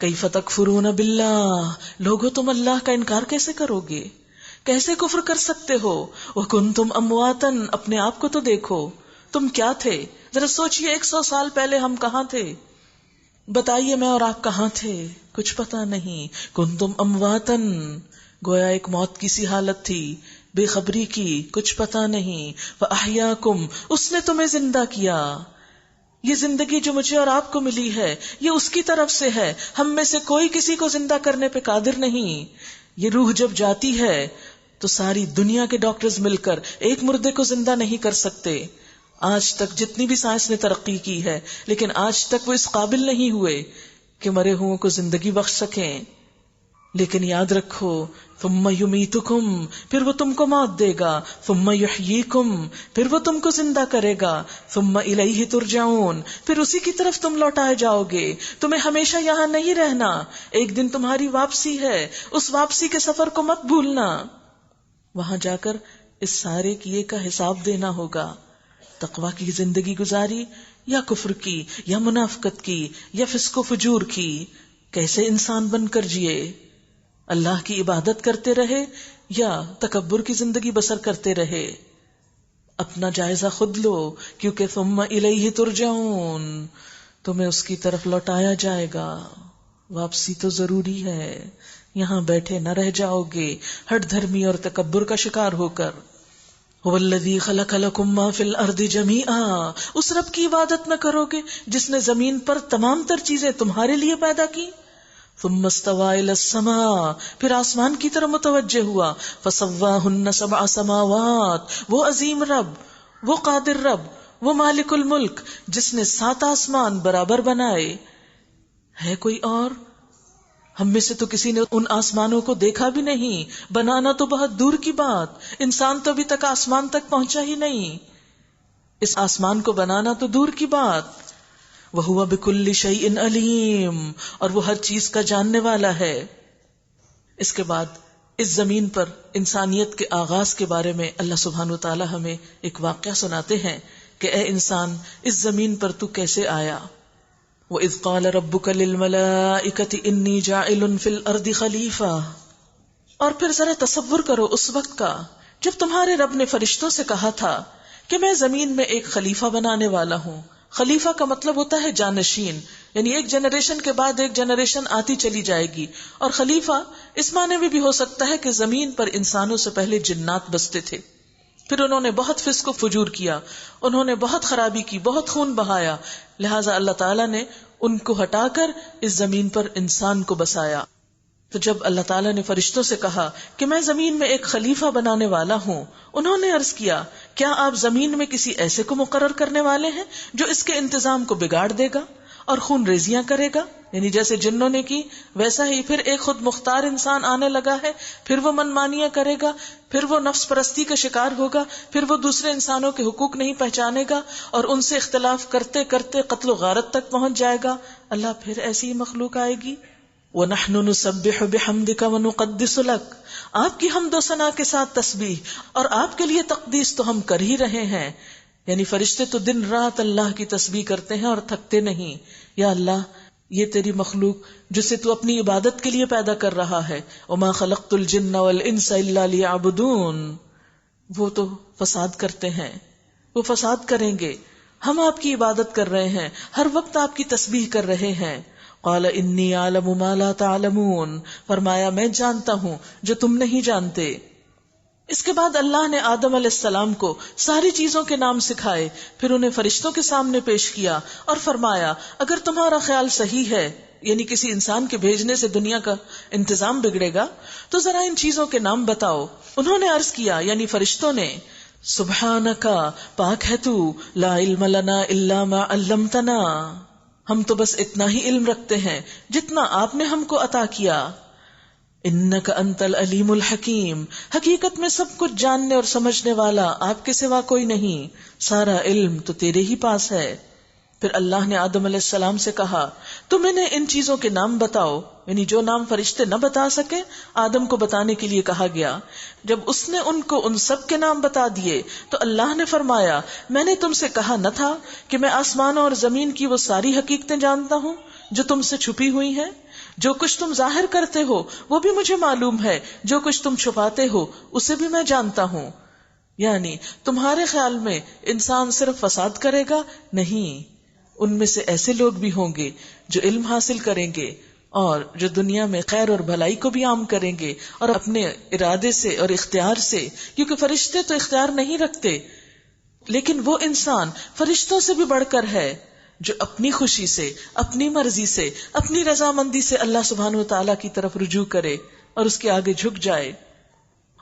کیف تکفرون باللہ، لوگو تم اللہ کا انکار کیسے کرو گے، کیسے کفر کر سکتے ہو؟ وکنتم امواتا، اپنے آپ کو تو دیکھو، تم کیا تھے؟ ذرا سوچئے 100 سال پہلے ہم کہاں تھے؟ بتائیے میں اور آپ کہاں تھے؟ کچھ پتا نہیں. کنتم امواتا، گویا ایک موت کی سی حالت تھی، بے خبری کی، کچھ پتا نہیں. فاحیاکم، اس نے تمہیں زندہ کیا. یہ زندگی جو مجھے اور آپ کو ملی ہے یہ اس کی طرف سے ہے، ہم میں سے کوئی کسی کو زندہ کرنے پہ قادر نہیں. یہ روح جب جاتی ہے تو ساری دنیا کے ڈاکٹرز مل کر ایک مردے کو زندہ نہیں کر سکتے. آج تک جتنی بھی سائنس نے ترقی کی ہے، لیکن آج تک وہ اس قابل نہیں ہوئے کہ مرے ہوئوں کو زندگی بخش سکیں. لیکن یاد رکھو، ثم یمیتکم، پھر وہ تم کو موت دے گا، ثم یحییکم، پھر وہ تم کو زندہ کرے گا، ثم الیہ ترجعون، پھر اسی کی طرف تم لوٹائے جاؤ گے. تمہیں ہمیشہ یہاں نہیں رہنا، ایک دن تمہاری واپسی ہے، اس واپسی کے سفر کو مت بھولنا. وہاں جا کر اس سارے کیے کا حساب دینا ہوگا. تقوی کی زندگی گزاری یا کفر کی یا منافقت کی یا فسق و فجور کی، کیسے انسان بن کر جیے، اللہ کی عبادت کرتے رہے یا تکبر کی زندگی بسر کرتے رہے. اپنا جائزہ خود لو، کیونکہ ثم الیہ ترجعون، تمہیں اس کی طرف لوٹایا جائے گا. واپسی تو ضروری ہے، یہاں بیٹھے نہ رہ جاؤ گے ہٹ دھرمی اور تکبر کا شکار ہو کر. هو الذی خلق لکم ما فی الارض جمیعا، اس رب کی عبادت نہ کرو گے جس نے زمین پر تمام تر چیزیں تمہارے لیے پیدا کی. ثم استوى الى السماء، پھر آسمان کی طرف متوجہ ہوا. فسواہن 7 سماوات، وہ عظیم رب، وہ قادر رب، وہ مالک الملک جس نے 7 آسمان برابر بنائے. ہے کوئی اور؟ ہم میں سے تو کسی نے ان آسمانوں کو دیکھا بھی نہیں، بنانا تو بہت دور کی بات، انسان تو ابھی تک آسمان تک پہنچا ہی نہیں، اس آسمان کو بنانا تو دور کی بات. وَهُوَ بِكُلِّ شَيْءٍ عَلِيمٌ، اور وہ ہر چیز کا جاننے والا ہے. اس کے بعد اس زمین پر انسانیت کے آغاز کے بارے میں اللہ سبحانہ وتعالی ہمیں ایک واقعہ سناتے ہیں کہ اے انسان، اس زمین پر تو کیسے آیا. وَإِذْ قَالَ رَبُّكَ لِلْمَلَائِكَةِ إِنِّي جَاعِلٌ فِي الْأَرْضِ خَلِيفَةً، اور پھر ذرا تصور کرو اس وقت کا جب تمہارے رب نے فرشتوں سے کہا تھا کہ میں زمین میں ایک خلیفہ بنانے والا ہوں. خلیفہ کا مطلب ہوتا ہے جانشین، یعنی ایک جنریشن کے بعد ایک جنریشن آتی چلی جائے گی. اور خلیفہ اس معنی میں بھی ہو سکتا ہے کہ زمین پر انسانوں سے پہلے جنات بستے تھے، پھر انہوں نے بہت فسق و فجور کیا، انہوں نے بہت خرابی کی، بہت خون بہایا، لہٰذا اللہ تعالیٰ نے ان کو ہٹا کر اس زمین پر انسان کو بسایا. تو جب اللہ تعالیٰ نے فرشتوں سے کہا کہ میں زمین میں ایک خلیفہ بنانے والا ہوں، انہوں نے عرض کیا کیا آپ زمین میں کسی ایسے کو مقرر کرنے والے ہیں جو اس کے انتظام کو بگاڑ دے گا اور خون ریزیاں کرے گا؟ یعنی جیسے جنوں نے کی ویسا ہی پھر ایک خود مختار انسان آنے لگا ہے، پھر وہ منمانیاں کرے گا، پھر وہ نفس پرستی کا شکار ہوگا، پھر وہ دوسرے انسانوں کے حقوق نہیں پہچانے گا اور ان سے اختلاف کرتے کرتے قتل و غارت تک پہنچ جائے گا. اللہ پھر ایسی ہی مخلوق آئے گی. وَنَحْنُ نُسَبِّحُ بِحَمْدِكَ وَنُقَدِّسُ لَكَ، آپ کی حمد و ثنا کے ساتھ تسبیح اور آپ کے لیے تقدیس تو ہم کر ہی رہے ہیں. یعنی فرشتے تو دن رات اللہ کی تسبیح کرتے ہیں اور تھکتے نہیں. یا اللہ، یہ تیری مخلوق جسے تو اپنی عبادت کے لیے پیدا کر رہا ہے، وَمَا خَلَقْتُ الْجِنَّ وَالْإِنسَ إِلَّا لِيَعْبُدُونَ، وہ تو فساد کرتے ہیں، وہ فساد کریں گے. ہم آپ کی عبادت کر رہے ہیں، ہر وقت آپ کی تسبیح کر رہے ہیں. قال انی اعلم ما لا تعلمون، فرمایا میں جانتا ہوں جو تم نہیں جانتے. اس کے بعد اللہ نے آدم علیہ السلام کو ساری چیزوں کے نام سکھائے، پھر انہیں فرشتوں کے سامنے پیش کیا اور فرمایا اگر تمہارا خیال صحیح ہے، یعنی کسی انسان کے بھیجنے سے دنیا کا انتظام بگڑے گا، تو ذرا ان چیزوں کے نام بتاؤ. انہوں نے عرض کیا، یعنی فرشتوں نے، سبحانک، پاک ہے تو، لا علم لنا الا ما علمتنا، ہم تو بس اتنا ہی علم رکھتے ہیں جتنا آپ نے ہم کو عطا کیا. انک انت العلیم الحکیم، حقیقت میں سب کچھ جاننے اور سمجھنے والا آپ کے سوا کوئی نہیں، سارا علم تو تیرے ہی پاس ہے. پھر اللہ نے آدم علیہ السلام سے کہا تم انہیں ان چیزوں کے نام بتاؤ، یعنی جو نام فرشتے نہ بتا سکے آدم کو بتانے کے لیے کہا گیا. جب اس نے ان کو ان سب کے نام بتا دیے تو اللہ نے فرمایا میں نے تم سے کہا نہ تھا کہ میں آسمانوں اور زمین کی وہ ساری حقیقتیں جانتا ہوں جو تم سے چھپی ہوئی ہیں؟ جو کچھ تم ظاہر کرتے ہو وہ بھی مجھے معلوم ہے، جو کچھ تم چھپاتے ہو اسے بھی میں جانتا ہوں. یعنی تمہارے خیال میں انسان صرف فساد کرے گا؟ نہیں، ان میں سے ایسے لوگ بھی ہوں گے جو علم حاصل کریں گے اور جو دنیا میں خیر اور بھلائی کو بھی عام کریں گے، اور اپنے ارادے سے اور اختیار سے، کیونکہ فرشتے تو اختیار نہیں رکھتے، لیکن وہ انسان فرشتوں سے بھی بڑھ کر ہے جو اپنی خوشی سے، اپنی مرضی سے، اپنی رضامندی سے اللہ سبحانہ وتعالی کی طرف رجوع کرے اور اس کے آگے جھک جائے.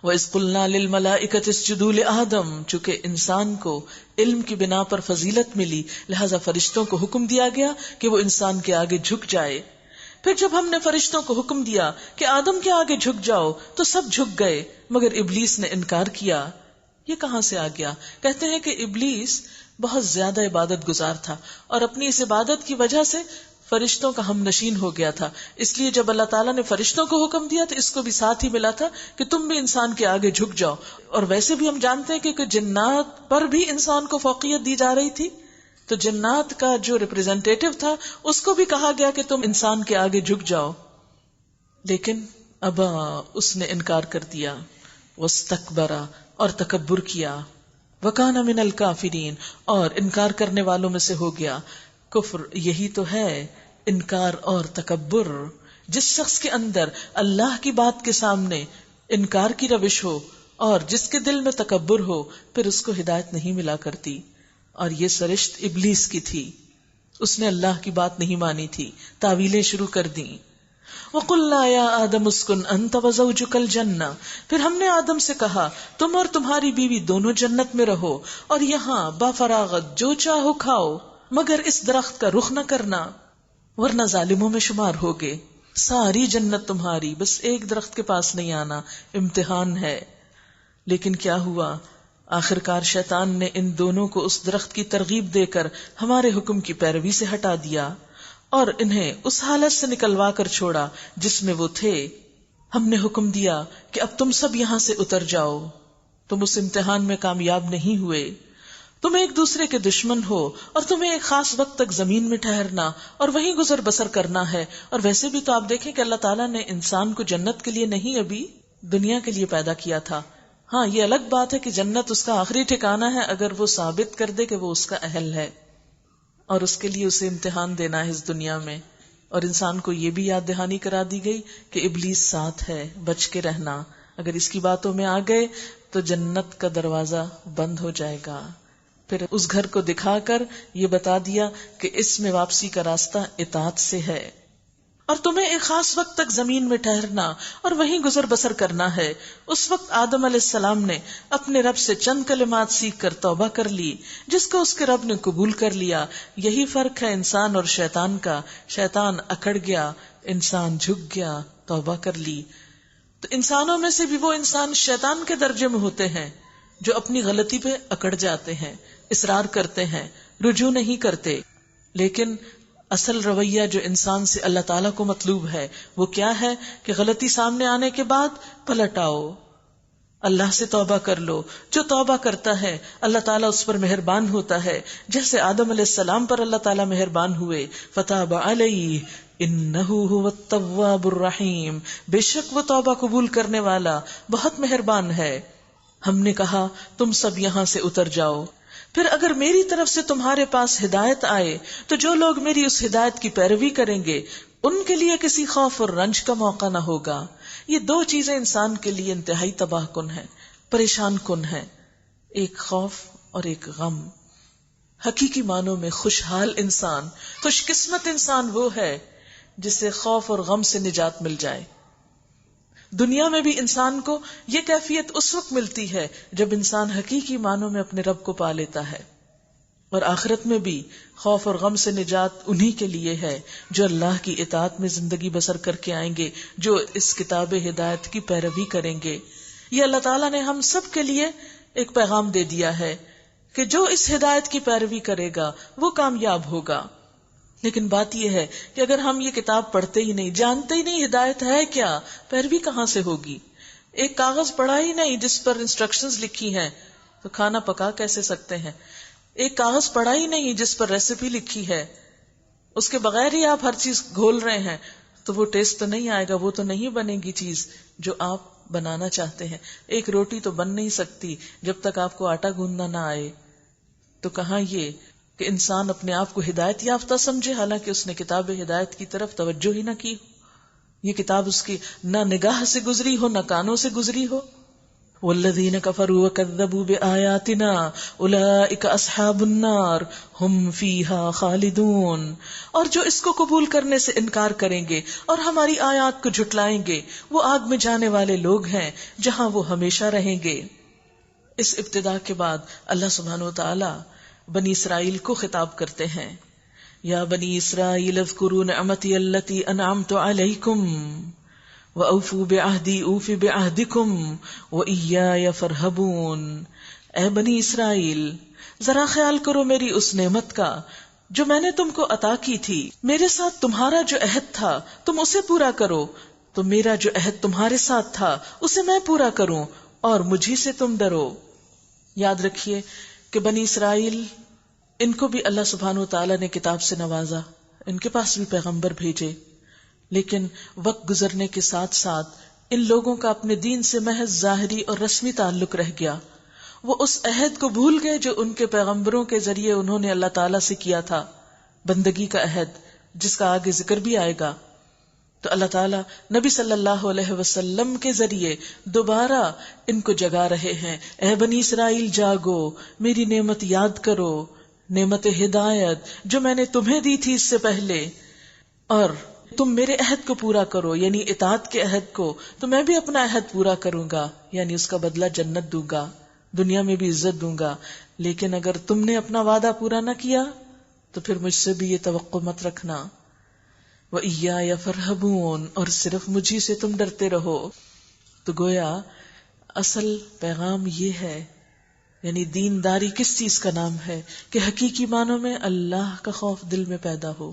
وَإِذْ قُلْنَا لِلْمَلَائِكَةِ اسْجُدُوا لِآدَمَ، چونکہ انسان کو علم کی بنا پر فضیلت ملی لہذا فرشتوں کو حکم دیا گیا کہ وہ انسان کے آگے جھک جائے. پھر جب ہم نے فرشتوں کو حکم دیا کہ آدم کے آگے جھک جاؤ تو سب جھک گئے مگر ابلیس نے انکار کیا. یہ کہاں سے آ گیا؟ کہتے ہیں کہ ابلیس بہت زیادہ عبادت گزار تھا اور اپنی اس عبادت کی وجہ سے فرشتوں کا ہم نشین ہو گیا تھا. اس لیے جب اللہ تعالیٰ نے فرشتوں کو حکم دیا تو اس کو بھی ساتھ ہی ملا تھا کہ تم بھی انسان کے آگے جھک جاؤ. اور ویسے بھی ہم جانتے ہیں کہ جنات پر بھی انسان کو فوقیت دی جا رہی تھی، تو جنات کا جو ریپرزینٹیٹو تھا اس کو بھی کہا گیا کہ تم انسان کے آگے جھک جاؤ، لیکن ابا، اس نے انکار کر دیا. واستکبر، اور تکبر کیا. وکان من الکافرین، اور انکار کرنے والوں میں سے ہو گیا. کفر یہی تو ہے، انکار اور تکبر. جس شخص کے اندر اللہ کی بات کے سامنے انکار کی روش ہو اور جس کے دل میں تکبر ہو، پھر اس کو ہدایت نہیں ملا کرتی. اور یہ سرشت ابلیس کی تھی، اس نے اللہ کی بات نہیں مانی تھی، تاویلیں شروع کر دیں. وَقُلْنَا يَا آدَمُ اسْكُنْ أَنْتَ وَزَوْجُكَ الْجَنَّةَ، پھر ہم نے آدم سے کہا تم اور تمہاری بیوی دونوں جنت میں رہو اور یہاں با فراغت جو چاہو کھاؤ، مگر اس درخت کا رخ نہ کرنا ورنہ ظالموں میں شمار ہوگے. ساری جنت تمہاری، بس ایک درخت کے پاس نہیں آنا، امتحان ہے. لیکن کیا ہوا؟ آخرکار شیطان نے ان دونوں کو اس درخت کی ترغیب دے کر ہمارے حکم کی پیروی سے ہٹا دیا اور انہیں اس حالت سے نکلوا کر چھوڑا جس میں وہ تھے. ہم نے حکم دیا کہ اب تم سب یہاں سے اتر جاؤ، تم اس امتحان میں کامیاب نہیں ہوئے، تم ایک دوسرے کے دشمن ہو اور تمہیں ایک خاص وقت تک زمین میں ٹھہرنا اور وہیں گزر بسر کرنا ہے. اور ویسے بھی تو آپ دیکھیں کہ اللہ تعالیٰ نے انسان کو جنت کے لیے نہیں، ابھی دنیا کے لیے پیدا کیا تھا. ہاں، یہ الگ بات ہے کہ جنت اس کا آخری ٹھکانہ ہے اگر وہ ثابت کر دے کہ وہ اس کا اہل ہے، اور اس کے لیے اسے امتحان دینا ہے اس دنیا میں. اور انسان کو یہ بھی یاد دہانی کرا دی گئی کہ ابلیس ساتھ ہے، بچ کے رہنا. اگر اس کی باتوں میں آ گئے تو جنت کا دروازہ بند ہو جائے گا. پھر اس گھر کو دکھا کر یہ بتا دیا کہ اس میں واپسی کا راستہ اطاعت سے ہے، اور تمہیں ایک خاص وقت تک زمین میں ٹھہرنا اور وہیں گزر بسر کرنا ہے. اس وقت آدم علیہ السلام نے اپنے رب سے چند کلمات سیکھ کر توبہ کر لی، جس کو اس کے رب نے قبول کر لیا. یہی فرق ہے انسان اور شیطان کا. شیطان اکڑ گیا، انسان جھک گیا، توبہ کر لی. تو انسانوں میں سے بھی وہ انسان شیطان کے درجے میں ہوتے ہیں جو اپنی غلطی پہ اکڑ جاتے ہیں، اصرار کرتے ہیں، رجوع نہیں کرتے. لیکن اصل رویہ جو انسان سے اللہ تعالیٰ کو مطلوب ہے وہ کیا ہے کہ غلطی سامنے آنے کے بعد پلٹ آؤ، اللہ سے توبہ کر لو. جو توبہ کرتا ہے اللہ تعالیٰ اس پر مہربان ہوتا ہے، جیسے آدم علیہ السلام پر اللہ تعالیٰ مہربان ہوئے. فتاب علیہ انہ ھو التواب الرحیم، بے شک وہ توبہ قبول کرنے والا بہت مہربان ہے. ہم نے کہا تم سب یہاں سے اتر جاؤ. پھر اگر میری طرف سے تمہارے پاس ہدایت آئے تو جو لوگ میری اس ہدایت کی پیروی کریں گے ان کے لیے کسی خوف اور رنج کا موقع نہ ہوگا. یہ دو چیزیں انسان کے لیے انتہائی تباہ کن ہیں، پریشان کن ہیں، ایک خوف اور ایک غم. حقیقی معنوں میں خوشحال انسان، خوش قسمت انسان وہ ہے جسے خوف اور غم سے نجات مل جائے. دنیا میں بھی انسان کو یہ کیفیت اس وقت ملتی ہے جب انسان حقیقی معنوں میں اپنے رب کو پا لیتا ہے، اور آخرت میں بھی خوف اور غم سے نجات انہی کے لیے ہے جو اللہ کی اطاعت میں زندگی بسر کر کے آئیں گے، جو اس کتاب ہدایت کی پیروی کریں گے. یہ اللہ تعالیٰ نے ہم سب کے لیے ایک پیغام دے دیا ہے کہ جو اس ہدایت کی پیروی کرے گا وہ کامیاب ہوگا. لیکن بات یہ ہے کہ اگر ہم یہ کتاب پڑھتے ہی نہیں، جانتے ہی نہیں ہدایت ہے کیا، پیروی کہاں سے ہوگی؟ ایک کاغذ پڑھا ہی نہیں جس پر انسٹرکشنز لکھی ہیں تو کھانا پکا کیسے سکتے ہیں؟ ایک کاغذ پڑھا ہی نہیں جس پر ریسیپی لکھی ہے، اس کے بغیر ہی آپ ہر چیز گھول رہے ہیں تو وہ ٹیسٹ تو نہیں آئے گا، وہ تو نہیں بنے گی چیز جو آپ بنانا چاہتے ہیں. ایک روٹی تو بن نہیں سکتی جب تک آپ کو آٹا گوندنا نہ آئے. تو کہاں یہ کہ انسان اپنے آپ کو ہدایت یافتہ سمجھے حالانکہ اس نے کتاب ہدایت کی طرف توجہ ہی نہ کی. یہ کتاب اس کی نہ نگاہ سے گزری ہو نہ کانوں سے گزری ہو. والذین کفروا وکذبوا بآیاتنا اولئک اصحاب النار ہم فیہا خالدون. اور جو اس کو قبول کرنے سے انکار کریں گے اور ہماری آیات کو جھٹلائیں گے وہ آگ میں جانے والے لوگ ہیں جہاں وہ ہمیشہ رہیں گے. اس ابتدا کے بعد اللہ سبحانہ و تعالی بنی اسرائیل کو خطاب کرتے ہیں. یا بنی اسرائیل اذکروا نعمتی التی انعمت علیکم وَأَوْفُوا بِعَهْدِي أُوفِ بِعَهْدِكُمْ وَإِيَّايَ فَارْهَبُونَ. اے بنی اسرائیل ذرا خیال کرو میری اس نعمت کا جو میں نے تم کو عطا کی تھی. میرے ساتھ تمہارا جو عہد تھا تم اسے پورا کرو تو میرا جو عہد تمہارے ساتھ تھا اسے میں پورا کروں اور مجھی سے تم ڈرو. یاد رکھیے کہ بنی اسرائیل ان کو بھی اللہ سبحانہ وتعالی نے کتاب سے نوازا، ان کے پاس بھی پیغمبر بھیجے، لیکن وقت گزرنے کے ساتھ ساتھ ان لوگوں کا اپنے دین سے محض ظاہری اور رسمی تعلق رہ گیا. وہ اس عہد کو بھول گئے جو ان کے پیغمبروں کے ذریعے انہوں نے اللہ تعالیٰ سے کیا تھا، بندگی کا عہد جس کا آگے ذکر بھی آئے گا. تو اللہ تعالیٰ نبی صلی اللہ علیہ وسلم کے ذریعے دوبارہ ان کو جگا رہے ہیں. اے بنی اسرائیل جاگو، میری نعمت یاد کرو، نعمت ہدایت جو میں نے تمہیں دی تھی اس سے پہلے، اور تم میرے عہد کو پورا کرو یعنی اطاعت کے عہد کو، تو میں بھی اپنا عہد پورا کروں گا یعنی اس کا بدلہ جنت دوں گا، دنیا میں بھی عزت دوں گا. لیکن اگر تم نے اپنا وعدہ پورا نہ کیا تو پھر مجھ سے بھی یہ توقع مت رکھنا. وَإِيَّايَ فَارْهَبُونَ، اور صرف مجھی سے تم ڈرتے رہو. تو گویا اصل پیغام یہ ہے، یعنی دینداری کس چیز کا نام ہے کہ حقیقی معنوں میں اللہ کا خوف دل میں پیدا ہو.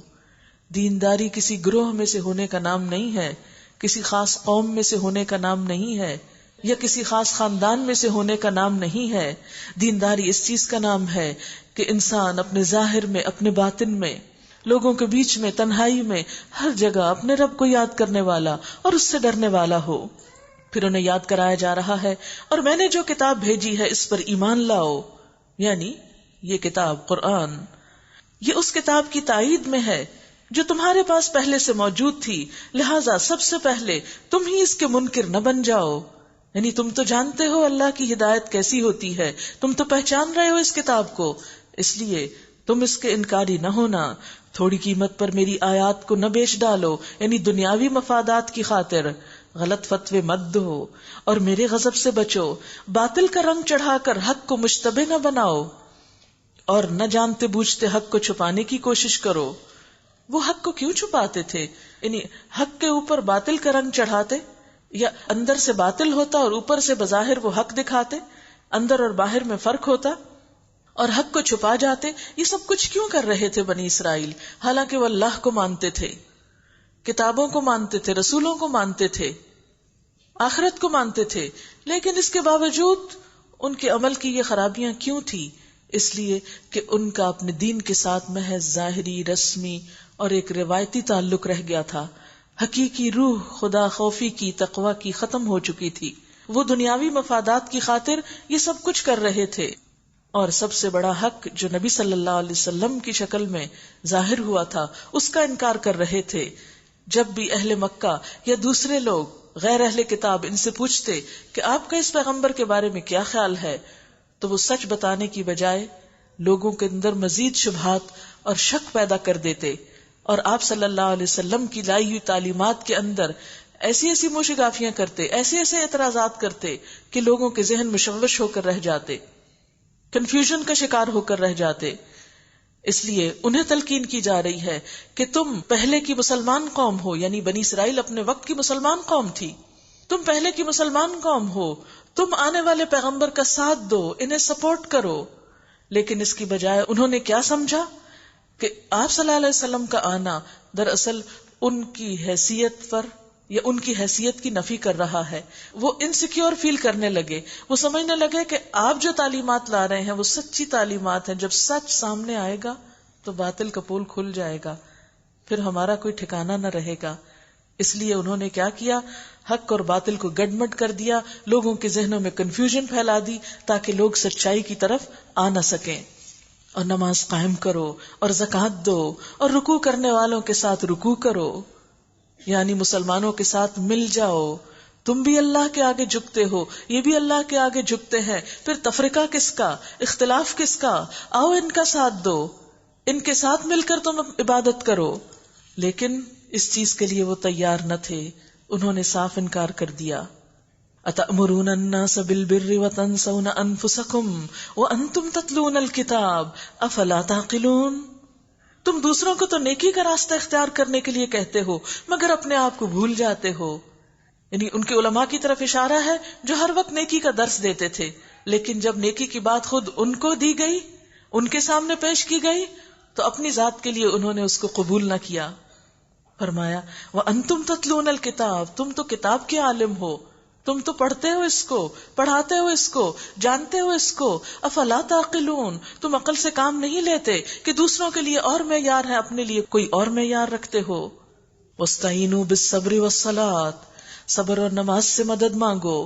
دینداری کسی گروہ میں سے ہونے کا نام نہیں ہے، کسی خاص قوم میں سے ہونے کا نام نہیں ہے، یا کسی خاص خاندان میں سے ہونے کا نام نہیں ہے. دینداری اس چیز کا نام ہے کہ انسان اپنے ظاہر میں، اپنے باطن میں، لوگوں کے بیچ میں، تنہائی میں، ہر جگہ اپنے رب کو یاد کرنے والا اور اس سے ڈرنے والا ہو. پھر انہیں یاد کرایا جا رہا ہے اور میں نے جو کتاب بھیجی ہے اس پر ایمان لاؤ، یعنی یہ کتاب قرآن، یہ اس کتاب کی تائید میں ہے جو تمہارے پاس پہلے سے موجود تھی، لہٰذا سب سے پہلے تم ہی اس کے منکر نہ بن جاؤ. یعنی تم تو جانتے ہو اللہ کی ہدایت کیسی ہوتی ہے، تم تو پہچان رہے ہو اس کتاب کو، اس لیے تم اس کے انکاری نہ ہونا. تھوڑی قیمت پر میری آیات کو نہ بیچ ڈالو، یعنی دنیاوی مفادات کی خاطر غلط فتوے مت دو اور میرے غضب سے بچو. باطل کا رنگ چڑھا کر حق کو مشتبہ نہ بناؤ اور نہ جانتے بوجھتے حق کو چھپانے کی کوشش کرو. وہ حق کو کیوں چھپاتے تھے؟ یعنی حق کے اوپر باطل کا رنگ چڑھاتے، یا اندر سے باطل ہوتا اور اوپر سے بظاہر وہ حق دکھاتے، اندر اور باہر میں فرق ہوتا اور حق کو چھپا جاتے. یہ سب کچھ کیوں کر رہے تھے بنی اسرائیل؟ حالانکہ وہ اللہ کو مانتے تھے، کتابوں کو مانتے تھے، رسولوں کو مانتے تھے، آخرت کو مانتے تھے، لیکن اس کے باوجود ان کے عمل کی یہ خرابیاں کیوں تھی؟ اس لیے کہ ان کا اپنے دین کے ساتھ محض ظاہری، رسمی اور ایک روایتی تعلق رہ گیا تھا. حقیقی روح خدا خوفی کی، تقوی کی ختم ہو چکی تھی. وہ دنیاوی مفادات کی خاطر یہ سب کچھ کر رہے تھے، اور سب سے بڑا حق جو نبی صلی اللہ علیہ وسلم کی شکل میں ظاہر ہوا تھا اس کا انکار کر رہے تھے. جب بھی اہل مکہ یا دوسرے لوگ غیر اہل کتاب ان سے پوچھتے کہ آپ کا اس پیغمبر کے بارے میں کیا خیال ہے، تو وہ سچ بتانے کی بجائے لوگوں کے اندر مزید شبہات اور شک پیدا کر دیتے، اور آپ صلی اللہ علیہ وسلم کی لائی ہوئی تعلیمات کے اندر ایسی ایسی موشگافیاں کرتے، ایسے ایسے اعتراضات کرتے کہ لوگوں کے ذہن مشوش ہو کر رہ جاتے، کنفیوژن کا شکار ہو کر رہ جاتے. اس لیے انہیں تلقین کی جا رہی ہے کہ تم پہلے کی مسلمان قوم ہو، یعنی بنی اسرائیل اپنے وقت کی مسلمان قوم تھی، تم پہلے کی مسلمان قوم ہو، تم آنے والے پیغمبر کا ساتھ دو، انہیں سپورٹ کرو. لیکن اس کی بجائے انہوں نے کیا سمجھا کہ آپ صلی اللہ علیہ وسلم کا آنا دراصل ان کی حیثیت پر یا ان کی حیثیت کی نفی کر رہا ہے. وہ انسیکیور فیل کرنے لگے، وہ سمجھنے لگے کہ آپ جو تعلیمات لا رہے ہیں وہ سچی تعلیمات ہیں، جب سچ سامنے آئے گا تو باطل کا پول کھل جائے گا، پھر ہمارا کوئی ٹھکانہ نہ رہے گا. اس لیے انہوں نے کیا کیا، حق اور باطل کو گڈمڈ کر دیا، لوگوں کے ذہنوں میں کنفیوژن پھیلا دی تاکہ لوگ سچائی کی طرف آ نہ سکیں۔ اور نماز قائم کرو اور زکوٰۃ دو اور رکوع کرنے والوں کے ساتھ رکوع کرو، یعنی مسلمانوں کے ساتھ مل جاؤ۔ تم بھی اللہ کے آگے جھکتے ہو، یہ بھی اللہ کے آگے جھکتے ہیں، پھر تفرقہ کس کا، اختلاف کس کا؟ آؤ ان کا ساتھ دو، ان کے ساتھ مل کر تم عبادت کرو۔ لیکن اس چیز کے لیے وہ تیار نہ تھے، انہوں نے صاف انکار کر دیا۔ أَتَأْمُرُونَ النَّاسَ بِالْبِرِّ وَتَنْسَوْنَ أَنفُسَكُمْ وَأَنْتُمْ تَتْلُونَ الْكِتَابَ أَفَلَا تَعْقِلُونَ۔ تم دوسروں کو تو نیکی کا راستہ اختیار کرنے کے لیے کہتے ہو مگر اپنے آپ کو بھول جاتے ہو۔ یعنی ان کے علماء کی طرف اشارہ ہے جو ہر وقت نیکی کا درس دیتے تھے، لیکن جب نیکی کی بات خود ان کو دی گئی، ان کے سامنے پیش کی گئی، تو اپنی ذات کے لیے انہوں نے اس کو قبول نہ کیا۔ فرمایا وَأَنْتُمْ تَتْلُونَ الْكِتَابَ، تم تو کتاب کے عالم ہو، تم تو پڑھتے ہو اس کو، پڑھاتے ہو اس کو، جانتے ہو اس کو۔ افلا تعقلون، تم عقل سے کام نہیں لیتے کہ دوسروں کے لیے اور معیار ہے، اپنے لیے کوئی اور معیار رکھتے ہو۔ وَاسْتَعِینُوا بِالصَّبْرِ وَالصَّلَاةِ، صبر اور نماز سے مدد مانگو۔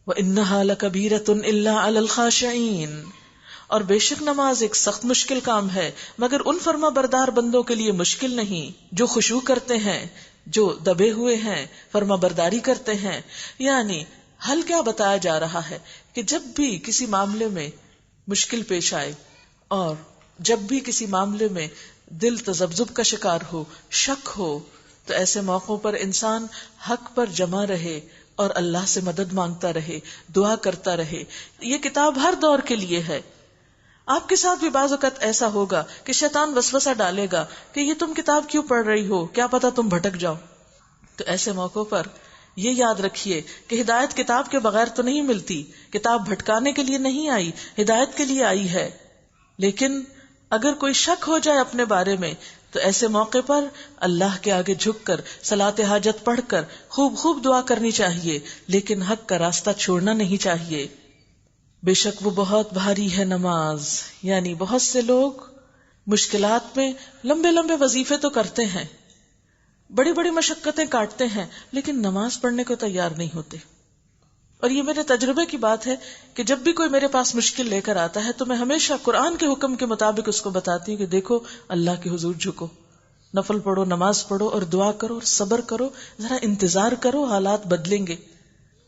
وَإِنَّهَا لَكَبِيرَةٌ إِلَّا عَلَى الْخَاشِعِينَ، اور بے شک نماز ایک سخت مشکل کام ہے مگر ان فرما بردار بندوں کے لیے مشکل نہیں جو خشوع کرتے ہیں، جو دبے ہوئے ہیں، فرما برداری کرتے ہیں۔ یعنی حل کیا بتایا جا رہا ہے کہ جب بھی کسی معاملے میں مشکل پیش آئے اور جب بھی کسی معاملے میں دل تذبذب کا شکار ہو، شک ہو، تو ایسے موقعوں پر انسان حق پر جمع رہے اور اللہ سے مدد مانگتا رہے، دعا کرتا رہے۔ یہ کتاب ہر دور کے لیے ہے۔ آپ کے ساتھ بھی بعض اوقات ایسا ہوگا کہ شیطان وسوسہ ڈالے گا کہ یہ تم کتاب کیوں پڑھ رہی ہو، کیا پتا تم بھٹک جاؤ۔ تو ایسے موقعوں پر یہ یاد رکھیے کہ ہدایت کتاب کے بغیر تو نہیں ملتی، کتاب بھٹکانے کے لیے نہیں آئی، ہدایت کے لیے آئی ہے۔ لیکن اگر کوئی شک ہو جائے اپنے بارے میں تو ایسے موقع پر اللہ کے آگے جھک کر صلاۃ حاجت پڑھ کر خوب خوب دعا کرنی چاہیے، لیکن حق کا راستہ چھوڑنا نہیں چاہیے۔ بے شک وہ بہت بھاری ہے نماز، یعنی بہت سے لوگ مشکلات میں لمبے لمبے وظیفے تو کرتے ہیں، بڑی بڑی مشقتیں کاٹتے ہیں، لیکن نماز پڑھنے کو تیار نہیں ہوتے۔ اور یہ میرے تجربے کی بات ہے کہ جب بھی کوئی میرے پاس مشکل لے کر آتا ہے تو میں ہمیشہ قرآن کے حکم کے مطابق اس کو بتاتی ہوں کہ دیکھو اللہ کے حضور جھکو، نفل پڑھو، نماز پڑھو اور دعا کرو اور صبر کرو، ذرا انتظار کرو، حالات بدلیں گے۔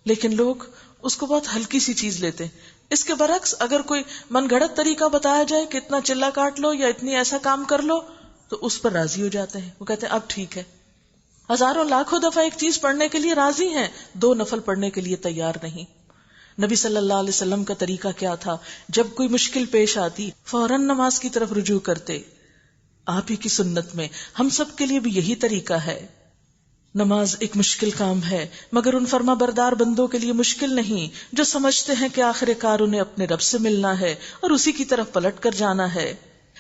لیکن لوگ اس کو بہت ہلکی سی چیز لیتے ہیں۔ اس کے برعکس اگر کوئی من گھڑت طریقہ بتایا جائے کہ اتنا چلا کاٹ لو یا اتنی ایسا کام کر لو تو اس پر راضی ہو جاتے ہیں، وہ کہتے ہیں اب ٹھیک ہے۔ ہزاروں لاکھوں دفعہ ایک چیز پڑھنے کے لیے راضی ہیں، 2 نفل پڑھنے کے لیے تیار نہیں۔ نبی صلی اللہ علیہ وسلم کا طریقہ کیا تھا؟ جب کوئی مشکل پیش آتی فوراً نماز کی طرف رجوع کرتے۔ آپ ہی کی سنت میں ہم سب کے لیے بھی یہی طریقہ ہے۔ نماز ایک مشکل کام ہے مگر ان فرما بردار بندوں کے لیے مشکل نہیں جو سمجھتے ہیں کہ آخر کار انہیں اپنے رب سے ملنا ہے اور اسی کی طرف پلٹ کر جانا ہے۔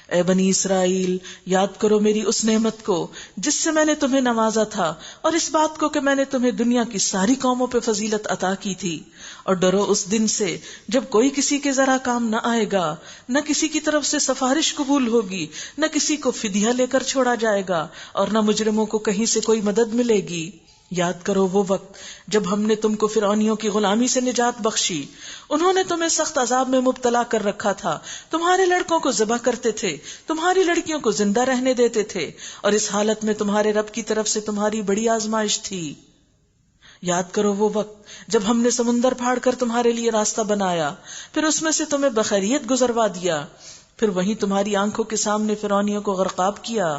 اے بنی اسرائیل، یاد کرو میری اس نعمت کو جس سے میں نے تمہیں نوازا تھا، اور اس بات کو کہ میں نے تمہیں دنیا کی ساری قوموں پہ فضیلت عطا کی تھی، اور ڈرو اس دن سے جب کوئی کسی کے ذرا کام نہ آئے گا، نہ کسی کی طرف سے سفارش قبول ہوگی، نہ کسی کو فدیہ لے کر چھوڑا جائے گا، اور نہ مجرموں کو کہیں سے کوئی مدد ملے گی۔ یاد کرو وہ وقت جب ہم نے تم کو فرعونیوں کی غلامی سے نجات بخشی، انہوں نے تمہیں سخت عذاب میں مبتلا کر رکھا تھا، تمہارے لڑکوں کو ذبح کرتے تھے، تمہاری لڑکیوں کو زندہ رہنے دیتے تھے، اور اس حالت میں تمہارے رب کی طرف سے تمہاری بڑی آزمائش تھی۔ یاد کرو وہ وقت جب ہم نے سمندر پھاڑ کر تمہارے لیے راستہ بنایا، پھر اس میں سے تمہیں بخیریت گزروا دیا، پھر وہیں تمہاری آنکھوں کے سامنے فرعونیوں کو غرقاب کیا۔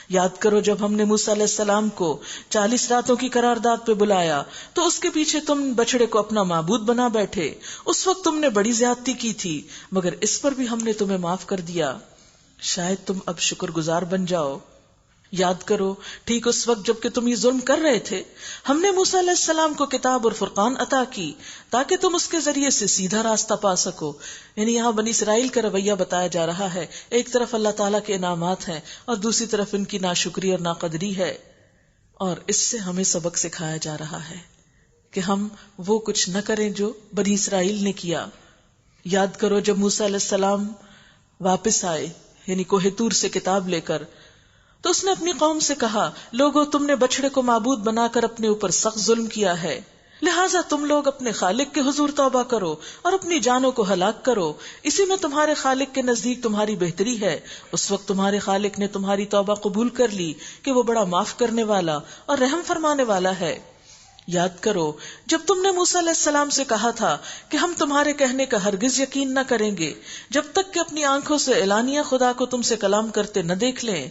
یاد کرو جب ہم نے موسیٰ علیہ السلام کو 40 راتوں کی قرارداد پہ بلایا تو اس کے پیچھے تم بچڑے کو اپنا معبود بنا بیٹھے، اس وقت تم نے بڑی زیادتی کی تھی، مگر اس پر بھی ہم نے تمہیں معاف کر دیا، شاید تم اب شکر گزار بن جاؤ۔ یاد کرو ٹھیک اس وقت جب کہ تم یہ ظلم کر رہے تھے، ہم نے موسیٰ علیہ السلام کو کتاب اور فرقان عطا کی تاکہ تم اس کے ذریعے سے سیدھا راستہ پا سکو۔ یعنی یہاں بنی اسرائیل کا رویہ بتایا جا رہا ہے، ایک طرف اللہ تعالیٰ کے انعامات ہیں اور دوسری طرف ان کی ناشکری اور ناقدری ہے، اور اس سے ہمیں سبق سکھایا جا رہا ہے کہ ہم وہ کچھ نہ کریں جو بنی اسرائیل نے کیا۔ یاد کرو جب موسیٰ علیہ السلام واپس آئے، یعنی کوہ طور سے کتاب لے کر، تو اس نے اپنی قوم سے کہا، لوگو تم نے بچڑے کو معبود بنا کر اپنے اوپر سخت ظلم کیا ہے، لہٰذا تم لوگ اپنے خالق کے حضور توبہ کرو اور اپنی جانوں کو ہلاک کرو، اسی میں تمہارے خالق کے نزدیک تمہاری بہتری ہے۔ اس وقت تمہارے خالق نے تمہاری توبہ قبول کر لی کہ وہ بڑا معاف کرنے والا اور رحم فرمانے والا ہے۔ یاد کرو جب تم نے موسیٰ علیہ السلام سے کہا تھا کہ ہم تمہارے کہنے کا ہرگز یقین نہ کریں گے جب تک کہ اپنی آنکھوں سے اعلانیہ خدا کو تم سے کلام کرتے نہ دیکھ لیں،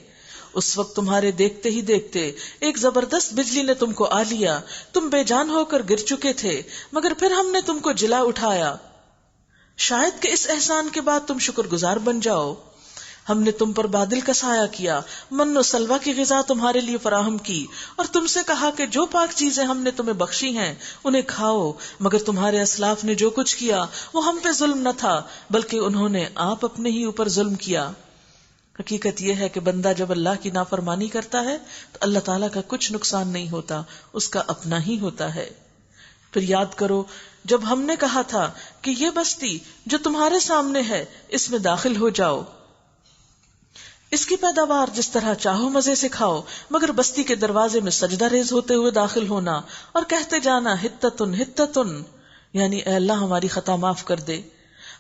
اس وقت تمہارے دیکھتے ہی دیکھتے ایک زبردست بجلی نے تم کو آ لیا، تم بے جان ہو کر گر چکے تھے، مگر پھر ہم نے تم کو جلا اٹھایا، شاید کہ اس احسان کے بعد تم شکر گزار بن جاؤ۔ ہم نے تم پر بادل کا سایہ کیا، من و سلوہ کی غذا تمہارے لیے فراہم کی، اور تم سے کہا کہ جو پاک چیزیں ہم نے تمہیں بخشی ہیں انہیں کھاؤ، مگر تمہارے اسلاف نے جو کچھ کیا وہ ہم پہ ظلم نہ تھا بلکہ انہوں نے آپ اپنے ہی اوپر ظلم کیا۔ حقیقت یہ ہے کہ بندہ جب اللہ کی نافرمانی کرتا ہے تو اللہ تعالیٰ کا کچھ نقصان نہیں ہوتا، اس کا اپنا ہی ہوتا ہے۔ پھر یاد کرو جب ہم نے کہا تھا کہ یہ بستی جو تمہارے سامنے ہے اس میں داخل ہو جاؤ، اس کی پیداوار جس طرح چاہو مزے سے کھاؤ، مگر بستی کے دروازے میں سجدہ ریز ہوتے ہوئے داخل ہونا اور کہتے جانا ہتتن ہتتن، یعنی اے اللہ ہماری خطا معاف کر دے،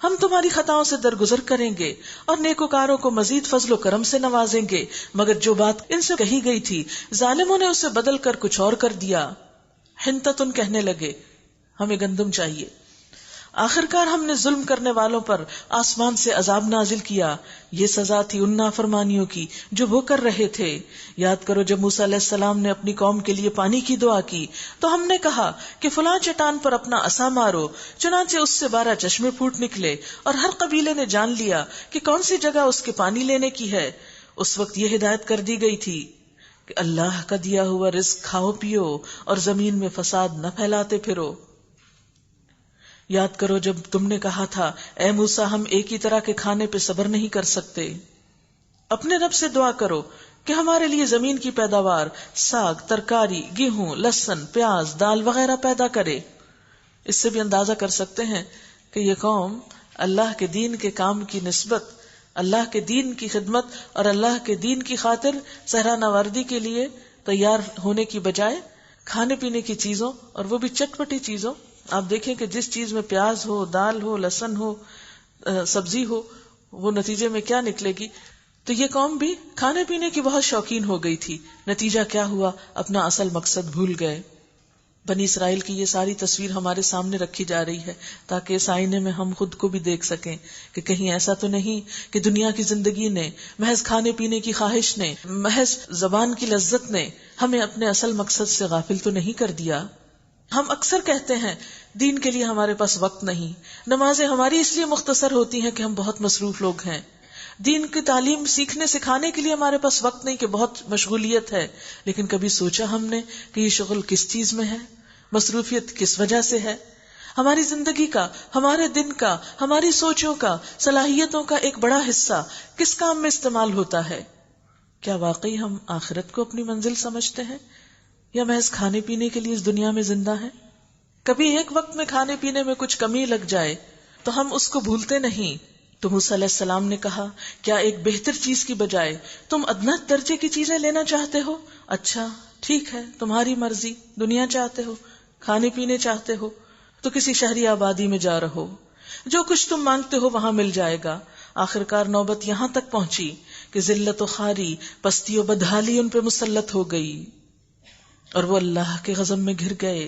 ہم تمہاری خطاؤں سے درگزر کریں گے اور نیکوکاروں کو مزید فضل و کرم سے نوازیں گے۔ مگر جو بات ان سے کہی گئی تھی ظالموں نے اسے بدل کر کچھ اور کر دیا، ہنتتن کہنے لگے ہمیں گندم چاہیے۔ آخرکار ہم نے ظلم کرنے والوں پر آسمان سے عذاب نازل کیا، یہ سزا تھی ان نافرمانیوں کی جو وہ کر رہے تھے۔ یاد کرو جب موسیٰ علیہ السلام نے اپنی قوم کے لیے پانی کی دعا کی تو ہم نے کہا کہ فلاں چٹان پر اپنا عصا مارو، چنانچہ اس سے 12 چشمے پھوٹ نکلے، اور ہر قبیلے نے جان لیا کہ کون سی جگہ اس کے پانی لینے کی ہے۔ اس وقت یہ ہدایت کر دی گئی تھی کہ اللہ کا دیا ہوا رزق کھاؤ پیو اور زمین میں فساد نہ پھیلاتے پھرو۔ یاد کرو جب تم نے کہا تھا اے موسیٰ ہم ایک ہی طرح کے کھانے پہ صبر نہیں کر سکتے، اپنے رب سے دعا کرو کہ ہمارے لیے زمین کی پیداوار، ساگ، ترکاری، گیہوں، لہسن، پیاز، دال وغیرہ پیدا کرے۔ اس سے بھی اندازہ کر سکتے ہیں کہ یہ قوم اللہ کے دین کے کام کی نسبت، اللہ کے دین کی خدمت اور اللہ کے دین کی خاطر صحرا نواردی کے لیے تیار ہونے کی بجائے کھانے پینے کی چیزوں، اور وہ بھی چٹپٹی چیزوں، آپ دیکھیں کہ جس چیز میں پیاز ہو، دال ہو، لہسن ہو، سبزی ہو، وہ نتیجے میں کیا نکلے گی؟ تو یہ قوم بھی کھانے پینے کی بہت شوقین ہو گئی تھی۔ نتیجہ کیا ہوا؟ اپنا اصل مقصد بھول گئے۔ بنی اسرائیل کی یہ ساری تصویر ہمارے سامنے رکھی جا رہی ہے تاکہ اس آئینے میں ہم خود کو بھی دیکھ سکیں کہ کہیں ایسا تو نہیں کہ دنیا کی زندگی نے، محض کھانے پینے کی خواہش نے، محض زبان کی لذت نے ہمیں اپنے اصل مقصد سے غافل تو نہیں کر دیا۔ ہم اکثر کہتے ہیں دین کے لیے ہمارے پاس وقت نہیں، نمازیں ہماری اس لیے مختصر ہوتی ہیں کہ ہم بہت مصروف لوگ ہیں، دین کی تعلیم سیکھنے سکھانے کے لیے ہمارے پاس وقت نہیں کہ بہت مشغولیت ہے۔ لیکن کبھی سوچا ہم نے کہ یہ شغل کس چیز میں ہے، مصروفیت کس وجہ سے ہے؟ ہماری زندگی کا، ہمارے دن کا، ہماری سوچوں کا، صلاحیتوں کا ایک بڑا حصہ کس کام میں استعمال ہوتا ہے؟ کیا واقعی ہم آخرت کو اپنی منزل سمجھتے ہیں یا محض کھانے پینے کے لیے اس دنیا میں زندہ ہیں؟ کبھی ایک وقت میں کھانے پینے میں کچھ کمی لگ جائے تو ہم اس کو بھولتے نہیں۔ تو موسیٰ علیہ السلام نے کہا کیا ایک بہتر چیز کی بجائے تم ادنیٰ درجے کی چیزیں لینا چاہتے ہو؟ اچھا ٹھیک ہے، تمہاری مرضی، دنیا چاہتے ہو، کھانے پینے چاہتے ہو تو کسی شہری آبادی میں جا رہو، جو کچھ تم مانگتے ہو وہاں مل جائے گا۔ آخرکار نوبت یہاں تک پہنچی کہ ذلت و خواری، پستی و بدحالی ان پہ مسلط ہو گئی اور وہ اللہ کے غضب میں گھر گئے۔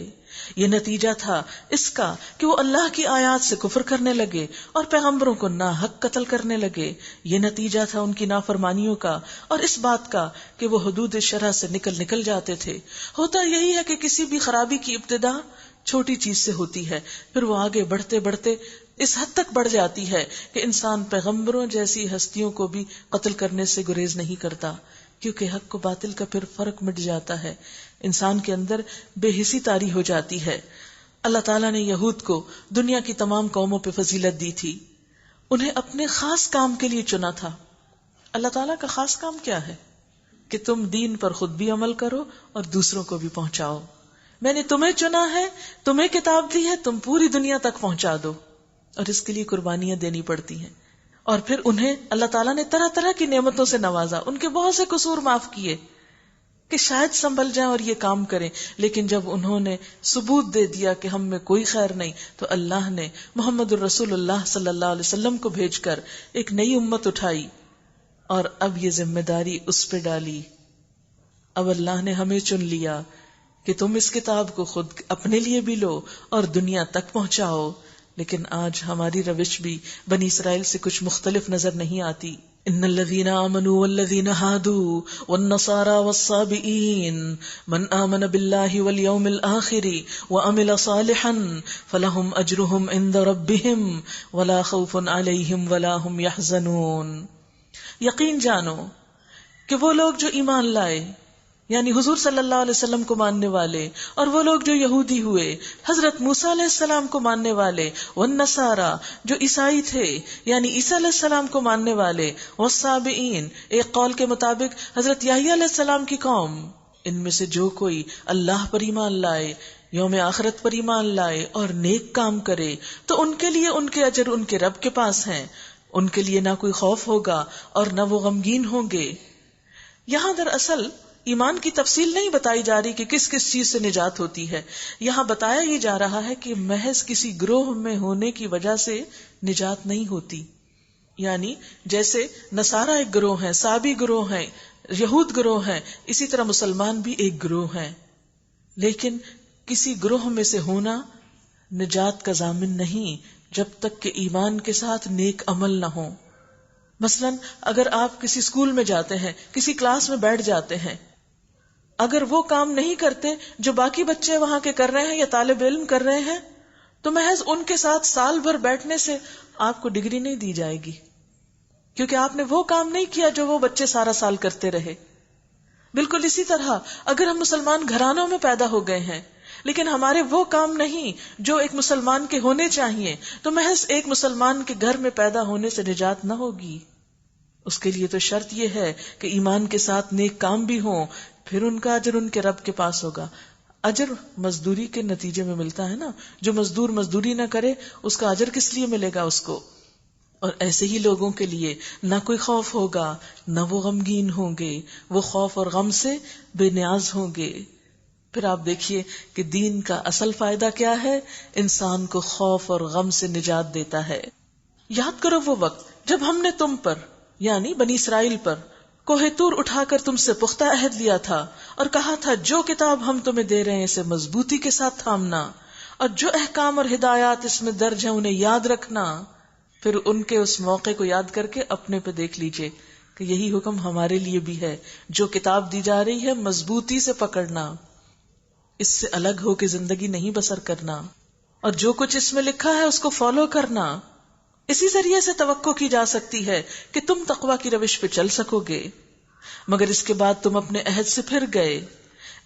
یہ نتیجہ تھا اس کا کہ وہ اللہ کی آیات سے کفر کرنے لگے اور پیغمبروں کو ناحق قتل کرنے لگے۔ یہ نتیجہ تھا ان کی نافرمانیوں کا اور اس بات کا کہ وہ حدود شرع سے نکل جاتے تھے۔ ہوتا یہی ہے کہ کسی بھی خرابی کی ابتدا چھوٹی چیز سے ہوتی ہے، پھر وہ آگے بڑھتے بڑھتے اس حد تک بڑھ جاتی ہے کہ انسان پیغمبروں جیسی ہستیوں کو بھی قتل کرنے سے گریز نہیں کرتا، کیونکہ حق و باطل کا پھر فرق مٹ جاتا ہے، انسان کے اندر بے حسی طاری ہو جاتی ہے۔ اللہ تعالیٰ نے یہود کو دنیا کی تمام قوموں پہ فضیلت دی تھی، انہیں اپنے خاص کام کے لیے چنا تھا۔ اللہ تعالیٰ کا خاص کام کیا ہے؟ کہ تم دین پر خود بھی عمل کرو اور دوسروں کو بھی پہنچاؤ۔ میں نے تمہیں چنا ہے، تمہیں کتاب دی ہے، تم پوری دنیا تک پہنچا دو، اور اس کے لیے قربانیاں دینی پڑتی ہیں۔ اور پھر انہیں اللہ تعالیٰ نے طرح طرح کی نعمتوں سے نوازا، ان کے بہت سے قصور معاف کیے کہ شاید سنبھل جائیں اور یہ کام کریں. لیکن جب انہوں نے ثبوت دے دیا کہ ہم میں کوئی خیر نہیں، تو اللہ نے محمد الرسول اللہ صلی اللہ علیہ وسلم کو بھیج کر ایک نئی امت اٹھائی، اور اب یہ ذمہ داری اس پہ ڈالی. اب اللہ نے ہمیں چن لیا کہ تم اس کتاب کو خود اپنے لیے بھی لو اور دنیا تک پہنچاؤ. لیکن آج ہماری روش بھی بنی اسرائیل سے کچھ مختلف نظر نہیں آتی. ان الذين آمنوا والذين هادوا والنصارى والصابئين من آمن بالله واليوم الآخر وعمل صالحا فلهم أجرهم عند ربهم ولا خوف عليهم ولا هم يحزنون. یقین جانو کہ وہ لوگ جو ایمان لائے، یعنی حضور صلی اللہ علیہ وسلم کو ماننے والے، اور وہ لوگ جو یہودی ہوئے، حضرت موسیٰ علیہ السلام کو ماننے والے، والنصارى جو عیسائی تھے یعنی عیسیٰ علیہ السلام کو ماننے والے، والصابئین ایک قول کے مطابق حضرت یحییٰ علیہ السلام کی قوم، ان میں سے جو کوئی اللہ پر ایمان لائے، یوم آخرت پر ایمان لائے اور نیک کام کرے، تو ان کے لیے ان کے اجر ان کے رب کے پاس ہیں. ان کے لیے نہ کوئی خوف ہوگا اور نہ وہ غمگین ہوں گے. یہاں دراصل ایمان کی تفصیل نہیں بتائی جا رہی کہ کس کس چیز سے نجات ہوتی ہے. یہاں بتایا یہ جا رہا ہے کہ محض کسی گروہ میں ہونے کی وجہ سے نجات نہیں ہوتی. یعنی جیسے نصارہ ایک گروہ ہیں، صابی گروہ ہیں، یہود گروہ ہیں، اسی طرح مسلمان بھی ایک گروہ ہیں. لیکن کسی گروہ میں سے ہونا نجات کا ضامن نہیں جب تک کہ ایمان کے ساتھ نیک عمل نہ ہو. مثلا اگر آپ کسی اسکول میں جاتے ہیں، کسی کلاس میں بیٹھ جاتے ہیں، اگر وہ کام نہیں کرتے جو باقی بچے وہاں کے کر رہے ہیں یا طالب علم کر رہے ہیں، تو محض ان کے ساتھ سال بھر بیٹھنے سے آپ کو ڈگری نہیں دی جائے گی، کیونکہ آپ نے وہ کام نہیں کیا جو وہ بچے سارا سال کرتے رہے. بالکل اسی طرح اگر ہم مسلمان گھرانوں میں پیدا ہو گئے ہیں لیکن ہمارے وہ کام نہیں جو ایک مسلمان کے ہونے چاہیے، تو محض ایک مسلمان کے گھر میں پیدا ہونے سے نجات نہ ہوگی. اس کے لیے تو شرط یہ ہے کہ ایمان کے ساتھ نیک کام بھی ہوں، پھر ان کا اجر ان کے رب کے پاس ہوگا. اجر مزدوری کے نتیجے میں ملتا ہے نا. جو مزدور مزدوری نہ کرے اس کا اجر کس لیے ملے گا اس کو. اور ایسے ہی لوگوں کے لیے نہ کوئی خوف ہوگا، نہ وہ غمگین ہوں گے، وہ خوف اور غم سے بے نیاز ہوں گے. پھر آپ دیکھیے کہ دین کا اصل فائدہ کیا ہے، انسان کو خوف اور غم سے نجات دیتا ہے. یاد کرو وہ وقت جب ہم نے تم پر یعنی بنی اسرائیل پر کوہ طور اٹھا کر تم سے پختہ عہد لیا تھا اور کہا تھا جو کتاب ہم تمہیں دے رہے ہیں اسے مضبوطی کے ساتھ تھامنا، اور جو احکام اور ہدایات اس میں درج ہیں انہیں یاد رکھنا. پھر ان کے اس موقع کو یاد کر کے اپنے پہ دیکھ لیجئے کہ یہی حکم ہمارے لیے بھی ہے. جو کتاب دی جا رہی ہے مضبوطی سے پکڑنا، اس سے الگ ہو کے زندگی نہیں بسر کرنا، اور جو کچھ اس میں لکھا ہے اس کو فالو کرنا. اسی ذریعے سے توقع کی جا سکتی ہے کہ تم تقویٰ کی روش پہ چل سکو گے. مگر اس کے بعد تم اپنے عہد سے پھر گئے.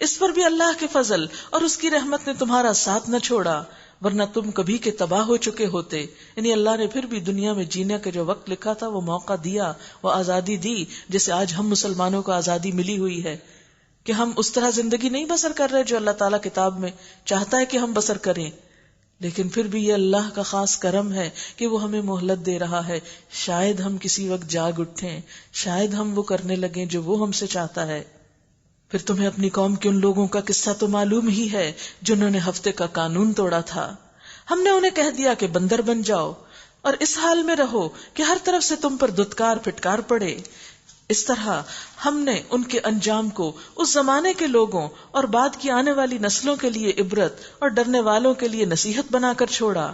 اس پر بھی اللہ کے فضل اور اس کی رحمت نے تمہارا ساتھ نہ چھوڑا، ورنہ تم کبھی کے تباہ ہو چکے ہوتے. یعنی اللہ نے پھر بھی دنیا میں جینے کا جو وقت لکھا تھا وہ موقع دیا، وہ آزادی دی، جیسے آج ہم مسلمانوں کو آزادی ملی ہوئی ہے کہ ہم اس طرح زندگی نہیں بسر کر رہے جو اللہ تعالیٰ کتاب میں چاہتا ہے کہ ہم بسر کریں. لیکن پھر بھی یہ اللہ کا خاص کرم ہے کہ وہ ہمیں مہلت دے رہا ہے. شاید ہم کسی وقت جاگ اٹھیں، شاید ہم وہ کرنے لگیں جو وہ ہم سے چاہتا ہے. پھر تمہیں اپنی قوم کے ان لوگوں کا قصہ تو معلوم ہی ہے جنہوں نے ہفتے کا قانون توڑا تھا. ہم نے انہیں کہہ دیا کہ بندر بن جاؤ اور اس حال میں رہو کہ ہر طرف سے تم پر دھتکار پھٹکار پڑے. اس طرح ہم نے ان کے انجام کو اس زمانے کے لوگوں اور بعد کی آنے والی نسلوں کے لیے عبرت اور ڈرنے والوں کے لیے نصیحت بنا کر چھوڑا.